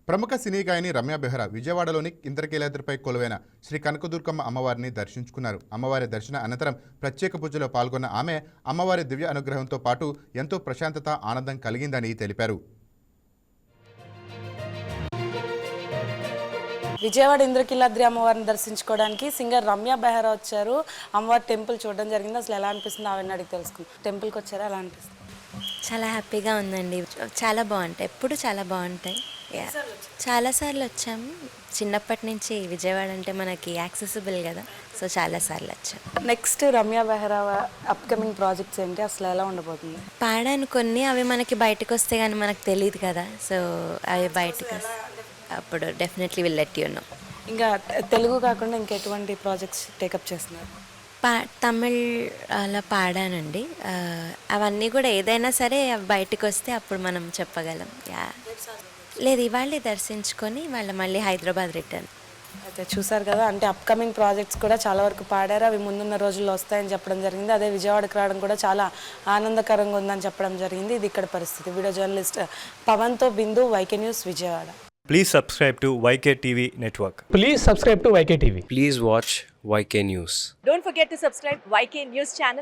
ప్రముఖ సినీ గాయని రమ్య బెహ్రా విజయవాడలోని ఇంద్రకీలాద్రిపై కొలువైన శ్రీ కనకదుర్గమ్మ అమ్మవారిని దర్శించుకున్నారు. అమ్మవారి దర్శన అనంతరం ప్రత్యేక పూజలో పాల్గొన్న ఆమె అమ్మవారి దివ్య అనుగ్రహంతో పాటు ఎంతో ప్రశాంతత, ఆనందం కలిగిందని తెలిపారు. విజయవాడ ఇంద్రకీలాద్రి అమ్మవారిని దర్శించుకోవడానికి సింగర్ రమ్య బెహ్రా వచ్చారు. అమ్మవారి టెంపుల్ చూడడం జరిగింది. అసలు ఎలా అనిపిస్తుంది ఆవిడని అడిగి తెలుసుకుందాం. టెంపుల్కి వచ్చారా, ఎలా అనిపిస్తుంది? చాలా హ్యాపీగా ఉందండి. చాలా బాగుంటాయి, ఎప్పుడు చాలా బాగుంటాయి. చాలాసార్లు వచ్చాము. చిన్నప్పటి నుంచి విజయవాడ అంటే మనకి యాక్సెసిబుల్ కదా, సో చాలాసార్లు వచ్చాము. Next Ramya Behra upcoming projects ఏంటి, అసలు ఎలా ఉండబోతుంది? పాడాను కొన్ని, అవి మనకి బయటకు వస్తే కానీ మనకు తెలియదు కదా, సో అవి బయటకు అప్పుడు definitely will let you know. ఇంకా తెలుగు కాకుండా ఇంకెటువంటి ప్రాజెక్ట్స్ టేకప్ చేస్తున్నారు? తమిళ్ అలా పాడానండి. అవన్నీ కూడా ఏదైనా సరే అవి బయటకు వస్తే అప్పుడు మనం చెప్పగలం. లేదు, ఇవాళే దర్శించుకొని వాళ్ళ మళ్ళీ హైదరాబాద్ రిటర్న్. అయితే చూసారు కదా, అంటే అప్కమింగ్ ప్రాజెక్ట్స్ కూడా చాలా వరకు పాడారు. అవి ముందున్న రోజుల్లో వస్తాయని చెప్పడం జరిగింది. అదే విజయవాడకు రావడం కూడా చాలా ఆనందకరంగా ఉందని చెప్పడం జరిగింది. ఇది ఇక్కడ పరిస్థితి. వీడియో జర్నలిస్ట్ పవన్తో Bindu, YK News, Vijayawada. Please subscribe to YK TV Network. Please subscribe to YK TV. Please watch YK News. Don't forget to subscribe YK News channel.